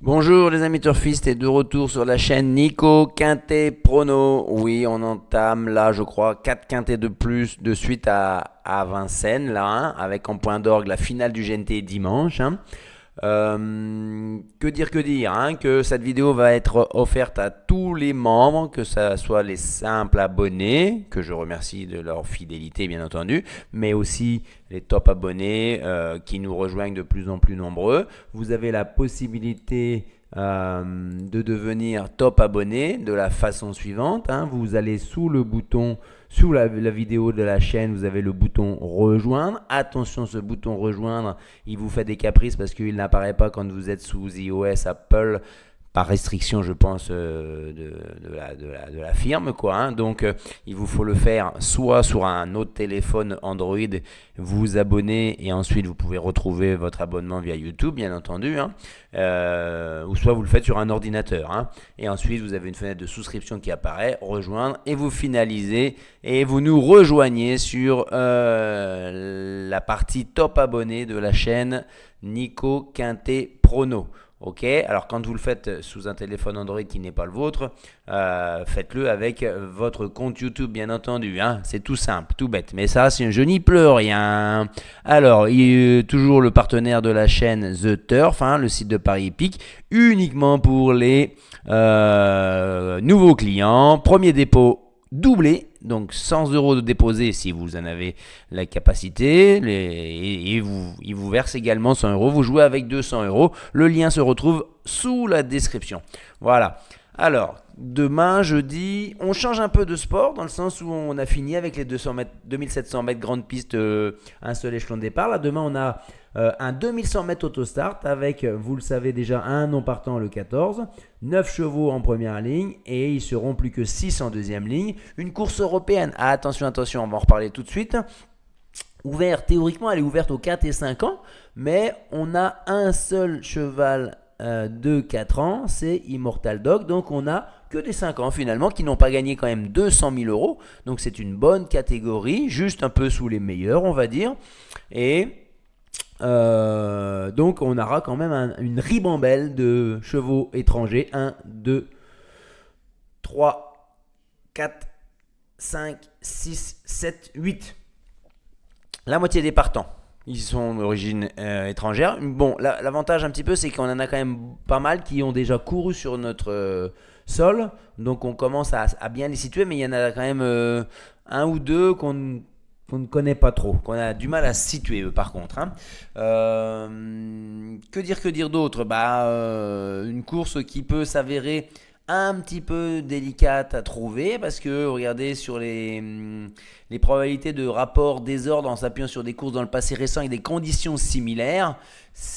Bonjour les amis turfistes et de retour sur la chaîne Nico Quintet Prono. Oui, on entame là, je crois, 4 quintets de plus de suite à Vincennes, là, hein, avec en point d'orgue la finale du GNT dimanche. Que dire, hein, que cette vidéo va être offerte à tous les membres, que ce soit les simples abonnés, que je remercie de leur fidélité bien entendu, mais aussi les top abonnés qui nous rejoignent de plus en plus nombreux. Vous avez la possibilité de devenir top abonné de la façon suivante, hein. Vous allez sous le bouton, sous la vidéo de la chaîne, vous avez le bouton rejoindre. Attention, ce bouton rejoindre, il vous fait des caprices parce qu'il n'apparaît pas quand vous êtes sous iOS, Apple, par restriction, je pense, de la firme, quoi, hein. Donc, il vous faut le faire soit sur un autre téléphone Android, vous abonner et ensuite vous pouvez retrouver votre abonnement via YouTube, bien entendu, hein. Ou soit vous le faites sur un ordinateur, hein. Et ensuite, vous avez une fenêtre de souscription qui apparaît, rejoindre, et vous finalisez et vous nous rejoignez sur la partie top abonné de la chaîne Nico Quintet Prono. Ok, alors quand vous le faites sous un téléphone Android qui n'est pas le vôtre, faites-le avec votre compte YouTube, bien entendu, hein. C'est tout simple, tout bête. Mais ça, je n'y pleure rien. Alors, toujours le partenaire de la chaîne The Turf, hein, le site de Paris Hippique, uniquement pour les nouveaux clients. Premier dépôt doublé, donc 100 € de déposé si vous en avez la capacité, et il vous verse également 100 €. Vous jouez avec 200 €. Le lien se retrouve sous la description. Voilà. Alors, demain, jeudi, on change un peu de sport dans le sens où on a fini avec les 2700 mètres grande piste, un seul échelon de départ. Là, demain, on a un 2100 mètres autostart avec, vous le savez déjà, un non partant le 14, 9 chevaux en première ligne et ils seront plus que 6 en deuxième ligne. Une course européenne, attention, on va en reparler tout de suite. Théoriquement, elle est ouverte aux 4 et 5 ans, mais on a un seul cheval de 4 ans, c'est Immortal Dog. Donc on a que des 5 ans finalement qui n'ont pas gagné quand même 200 000 €. Donc c'est une bonne catégorie, juste un peu sous les meilleurs, on va dire. Et donc on aura quand même une ribambelle de chevaux étrangers. 1, 2, 3, 4, 5, 6, 7, 8. La moitié des partants, ils sont d'origine étrangère. Bon, l'avantage un petit peu, c'est qu'on en a quand même pas mal qui ont déjà couru sur notre sol. Donc on commence à bien les situer, mais il y en a quand même un ou deux qu'on ne connaît pas trop, qu'on a du mal à situer par contre, hein. Que dire d'autre? Une course qui peut s'avérer un petit peu délicate à trouver parce que regardez sur les probabilités de rapport désordre en s'appuyant sur des courses dans le passé récent avec des conditions similaires,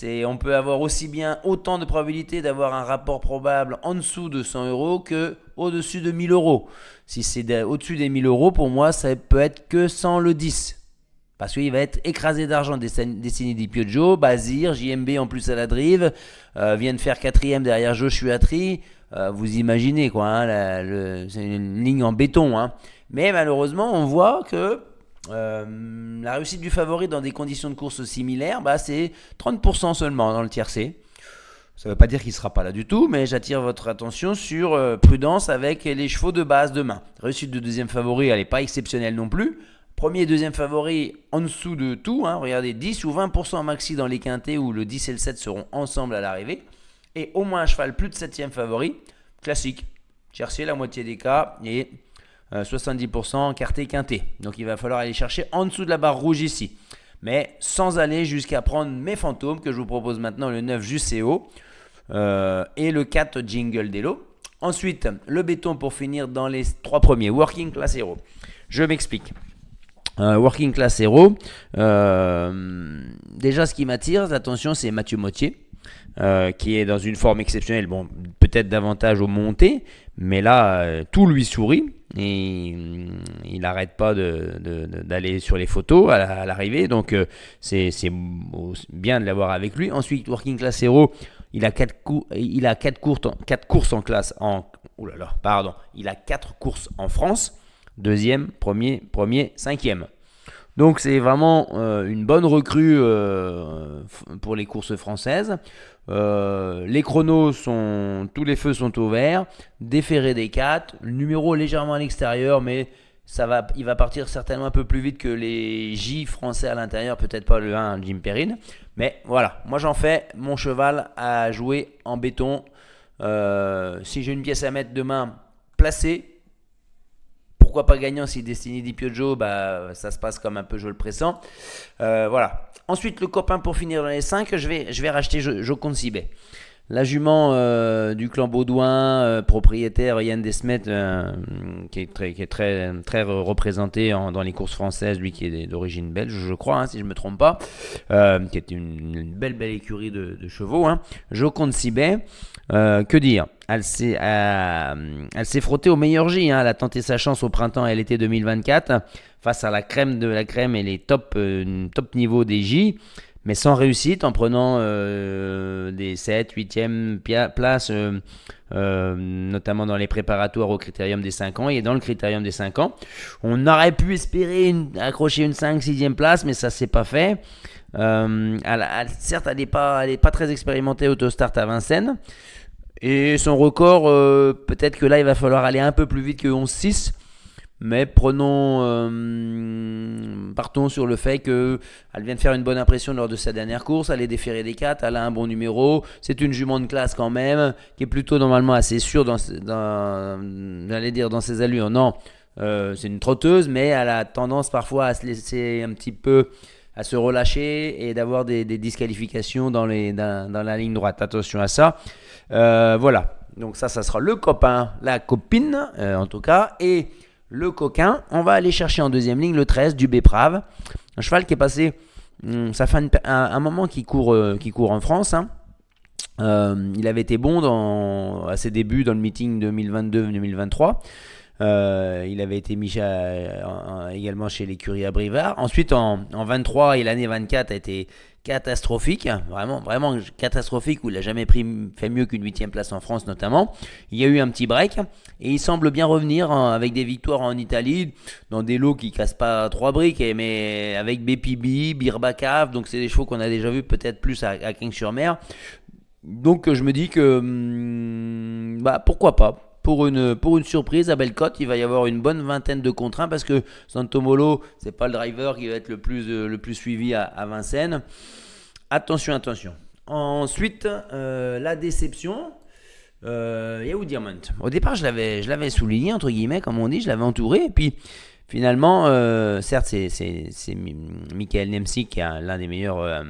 on peut avoir aussi bien autant de probabilités d'avoir un rapport probable en dessous de 100 € que au-dessus de 1000 €. Si c'est au-dessus des 1000 €, pour moi ça peut être que sans le 10. Parce qu'il va être écrasé d'argent. Destiny di Pioggia, Bazir, JMB en plus à la drive, viennent faire 4ème derrière Joshua Tree. Vous imaginez quoi, hein, c'est une ligne en béton, hein. Mais malheureusement, on voit que la réussite du favori dans des conditions de course similaires, c'est 30% seulement dans le tiercé. Ça ne veut pas dire qu'il ne sera pas là du tout, mais j'attire votre attention sur prudence avec les chevaux de base demain. Réussite de deuxième favori, elle n'est pas exceptionnelle non plus. Premier et deuxième favori en dessous de tout, hein. Regardez, 10 ou 20% maxi dans les quintés où le 10 et le 7 seront ensemble à l'arrivée. Et au moins un cheval plus de 7e favori, classique. Chercher la moitié des cas et 70% quarté quinté. Donc il va falloir aller chercher en dessous de la barre rouge ici. Mais sans aller jusqu'à prendre mes fantômes que je vous propose maintenant, le 9 Juseo et le 4 Jingle Delo. Ensuite, le béton pour finir dans les 3 premiers, Working Class Hero. Je m'explique. Working Class Hero, déjà ce qui m'attire, attention, c'est Mathieu Mottier. Qui est dans une forme exceptionnelle, bon, peut-être davantage au monté, mais là, tout lui sourit et il n'arrête pas d'aller sur les photos à l'arrivée, donc c'est bien de l'avoir avec lui. Ensuite, Working Class Hero, il a 4 courses en classe il a 4 courses en France, deuxième, premier, cinquième. Donc c'est vraiment une bonne recrue pour les courses françaises. Les chronos tous les feux sont au vert, déféré des 4, le numéro légèrement à l'extérieur, mais il va partir certainement un peu plus vite que les J français à l'intérieur, peut-être pas le 1 Jim Perrine. Mais voilà, moi j'en fais mon cheval à jouer en béton. Si j'ai une pièce à mettre demain placée, pourquoi pas gagnant si Destiny Di Pioggia, ça se passe comme un peu je le pressens. Voilà. Ensuite, le copain pour finir dans les 5, je vais racheter Joconde Sibet. La jument du clan Baudouin, propriétaire Yann Desmet, qui est très représenté dans les courses françaises, lui qui est d'origine belge, je crois, si je ne me trompe pas, qui est une belle écurie de chevaux. Joconde Sibet, que dire, elle s'est frottée au meilleur J. Elle a tenté sa chance au printemps et l'été 2024 face à la crème de la crème et les top niveaux des J, mais sans réussite, en prenant des 7, 8e places, notamment dans les préparatoires au critérium des 5 ans. Et dans le critérium des 5 ans, on aurait pu espérer accrocher une 5, 6e place, mais ça ne s'est pas fait. Certes, elle n'est pas très expérimentée autostart à Vincennes. Et son record, peut-être que là, il va falloir aller un peu plus vite que 11-6. Mais partons sur le fait qu'elle vient de faire une bonne impression lors de sa dernière course. Elle est déférée des 4, elle a un bon numéro. C'est une jument de classe quand même, qui est plutôt normalement assez sûre dans ses allures. Non, c'est une trotteuse, mais elle a tendance parfois à se laisser un petit peu, à se relâcher et d'avoir des disqualifications dans la ligne droite. Attention à ça. Voilà, donc ça sera le copain, la copine en tout cas. Et le coquin, on va aller chercher en deuxième ligne le 13 du Beprave, un cheval qui est passé, ça fait un moment qu'il court en France. Il avait été bon à ses débuts dans le meeting 2022-2023. Il avait été mis également chez l'écurie à Brivard. Ensuite, en 23 et l'année 24 a été catastrophique, vraiment catastrophique, où il n'a jamais fait mieux qu'une 8e place en France notamment. Il y a eu un petit break et il semble bien revenir avec des victoires en Italie, dans des lots qui ne cassent pas 3 briques, mais avec BPB, Birbacave, donc c'est des chevaux qu'on a déjà vus peut-être plus à King-sur-Mer. Donc je me dis que pourquoi pas. Pour une surprise à Bellecote, il va y avoir une bonne vingtaine de contraintes parce que Santomolo, c'est pas le driver qui va être le plus suivi à Vincennes. Attention. Ensuite, la déception, Yahoo Diamond. Au départ, je l'avais souligné, entre guillemets, comme on dit, je l'avais entouré. Et puis, finalement, certes, c'est Michael Nemsik qui est l'un des meilleurs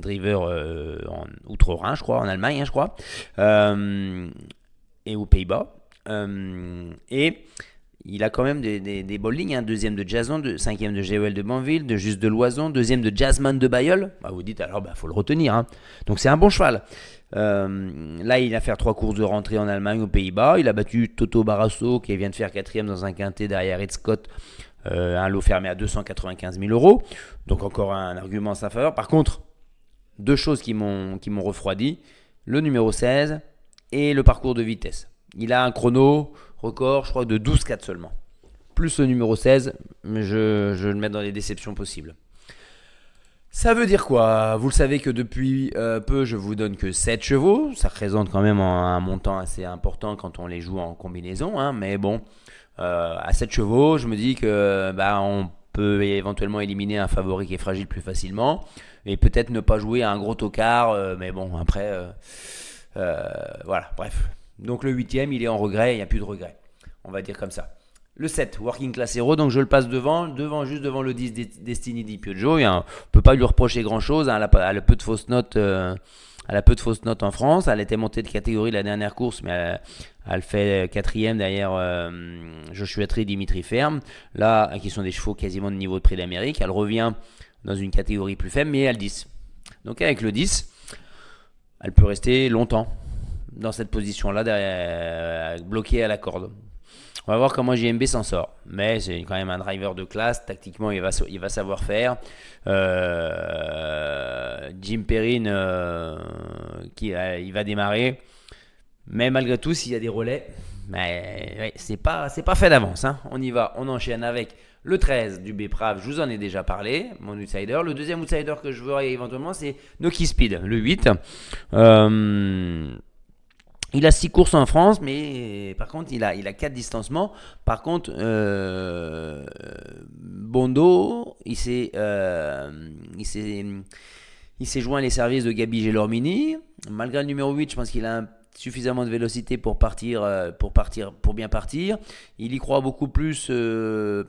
drivers en Outre-Rhin, je crois, en Allemagne, je crois, et aux Pays-Bas. Et il a quand même des bowling, deuxième de Jason, cinquième de GOL de Banville, de Juste de Loison, deuxième de Jazzman de Bayeul. Vous dites alors, faut le retenir. Donc c'est un bon cheval. Là, il a fait 3 courses de rentrée en Allemagne, aux Pays-Bas. Il a battu Toto Barrasso, qui vient de faire 4e dans un quintet derrière Ed Scott, un lot fermé à 295 000 €. Donc encore un argument en sa faveur. Par contre, 2 choses qui m'ont refroidi: le numéro 16 et le parcours de vitesse. Il a un chrono record, je crois, de 12,4 seulement. Plus le numéro 16, mais je le mets dans les déceptions possibles. Ça veut dire quoi? Vous le savez que depuis peu, je vous donne que 7 chevaux. Ça représente quand même un montant assez important quand on les joue en combinaison. Mais bon, à 7 chevaux, je me dis que on peut éventuellement éliminer un favori qui est fragile plus facilement. Et peut-être ne pas jouer à un gros tocard. Mais bon, après, voilà, bref. Donc le 8e, il est en regret, il n'y a plus de regret. On va dire comme ça. Le 7, Working Class Hero, donc je le passe juste devant le 10 Destiny Di Pioggia. On ne peut pas lui reprocher grand-chose. Elle a peu de fausses notes. Elle a peu de fausses notes en France. Elle était montée de catégorie la dernière course, mais elle fait 4e derrière Joshua Tree, Dimitri Ferme. Là, qui sont des chevaux quasiment de niveau de prix d'Amérique. Elle revient dans une catégorie plus faible, mais elle 10. Donc avec le 10, elle peut rester longtemps dans cette position-là, bloqué à la corde. On va voir comment JMB s'en sort. Mais c'est quand même un driver de classe. Tactiquement, il va savoir faire. Jim Perrine, il va démarrer. Mais malgré tout, s'il y a des relais, Mais ouais, c'est pas fait d'avance. Hein. On y va, on enchaîne avec le 13 du Beprave, je vous en ai déjà parlé, mon outsider. Le deuxième outsider que je veux éventuellement, c'est Noki Speed, le 8. Il a 6 courses en France, mais par contre, il a 4 distancements. Par contre, Bondo, il s'est joint les services de Gabi Gelormini. Malgré le numéro 8, je pense qu'il a suffisamment de vélocité pour bien partir. Il y croit beaucoup plus au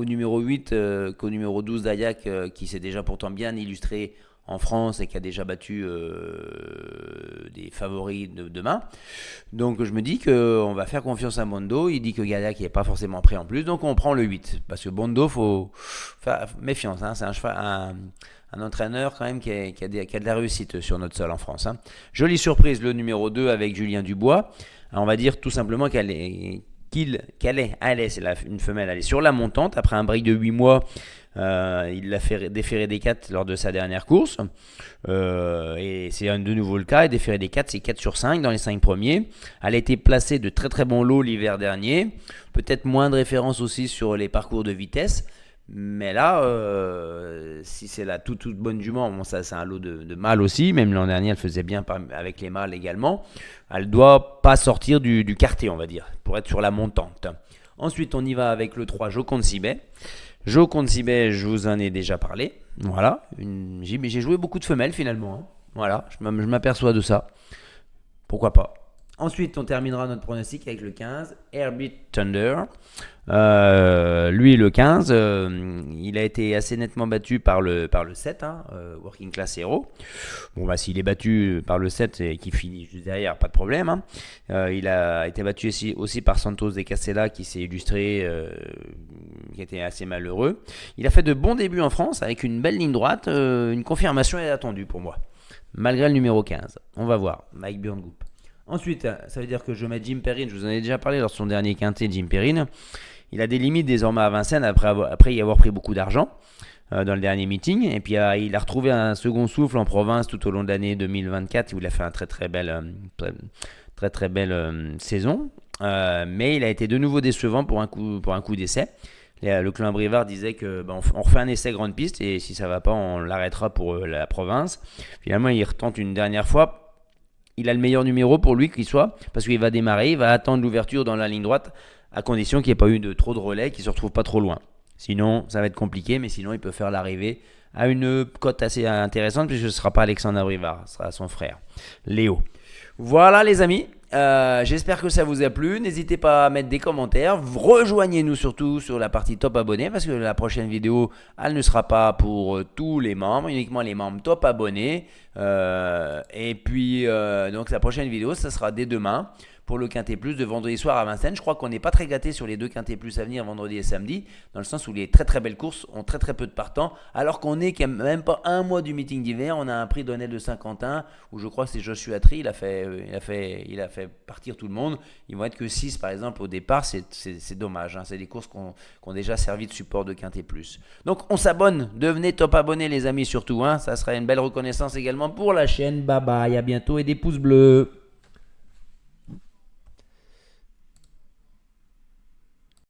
numéro 8 qu'au numéro 12 d'Ayak, qui s'est déjà pourtant bien illustré en France et qui a déjà battu des favoris de demain. Donc je me dis qu'on va faire confiance à Bondo. Il dit que Gadac n'est pas forcément prêt en plus, donc on prend le 8. Parce que Bondo, faut faire méfiance. Hein, c'est un entraîneur quand même qui a de la réussite sur notre sol en France. Hein. Jolie surprise, le numéro 2 avec Julien Dubois. Alors, on va dire tout simplement qu'elle est, c'est une femelle, elle est sur la montante. Après un break de 8 mois, il l'a fait déférer des 4 lors de sa dernière course. Et c'est de nouveau le cas. Et déférer des 4, c'est 4 sur 5 dans les 5 premiers. Elle a été placée de très très bons lots l'hiver dernier. Peut-être moins de références aussi sur les parcours de vitesse. Mais là, si c'est la toute bonne jument, bon, ça c'est un lot de mâles aussi, même l'an dernier elle faisait bien avec les mâles également, elle doit pas sortir du quartier, on va dire, pour être sur la montante. Ensuite on y va avec le 3, Joconde Sibet. Joconde Sibet, je vous en ai déjà parlé, voilà, j'ai joué beaucoup de femelles finalement, hein. Voilà, je m'aperçois de ça, pourquoi pas. Ensuite, on terminera notre pronostic avec le 15, Airbeat Thunder. Lui, le 15, il a été assez nettement battu par le 7, hein, Working Class Hero. Bon, bah, s'il est battu par le 7 et qu'il finit juste derrière, pas de problème. Hein. Il a été battu aussi par Santos de Castella, qui s'est illustré, qui était assez malheureux. Il a fait de bons débuts en France avec une belle ligne droite. Une confirmation est attendue pour moi, malgré le numéro 15. On va voir, Mike Burngoop. Ensuite, ça veut dire que je mets Jim Perrine. Je vous en ai déjà parlé lors de son dernier quintet, Jim Perrine. Il a des limites désormais à Vincennes après y avoir pris beaucoup d'argent dans le dernier meeting. Et puis il a retrouvé un second souffle en province tout au long de l'année 2024 où il a fait une très belle saison. Mais il a été de nouveau décevant pour un coup d'essai. Le clan Brivard disait que on refait un essai grande piste et si ça ne va pas, on l'arrêtera pour la province. Finalement, il retente une dernière fois. Il a le meilleur numéro pour lui qu'il soit, parce qu'il va démarrer, il va attendre l'ouverture dans la ligne droite, à condition qu'il n'y ait pas eu trop de relais, qu'il ne se retrouve pas trop loin. Sinon, ça va être compliqué, mais sinon, il peut faire l'arrivée à une cote assez intéressante, puisque ce ne sera pas Alexandre Brivard, ce sera son frère, Léo. Voilà les amis, j'espère que ça vous a plu. N'hésitez pas à mettre des commentaires. Rejoignez-nous surtout sur la partie top abonnés parce que la prochaine vidéo, elle ne sera pas pour tous les membres, uniquement les membres top abonnés. Et puis, donc la prochaine vidéo, ça sera dès demain pour le Quintet Plus de vendredi soir à Vincennes. Je crois qu'on n'est pas très gâté sur les 2 Quintet Plus à venir vendredi et samedi, dans le sens où les très belles courses ont très peu de partants, alors qu'on n'est quand même pas un mois du meeting d'hiver. On a un prix donné de Saint-Quentin, où je crois que c'est Joshua Tree, il a fait partir tout le monde. Ils vont être que 6 par exemple au départ, c'est dommage, hein. C'est des courses qui ont déjà servi de support de Quintet Plus. Donc on s'abonne, devenez top abonnés les amis surtout, hein. Ça serait une belle reconnaissance également pour la chaîne. Bye bye, à bientôt et des pouces bleus.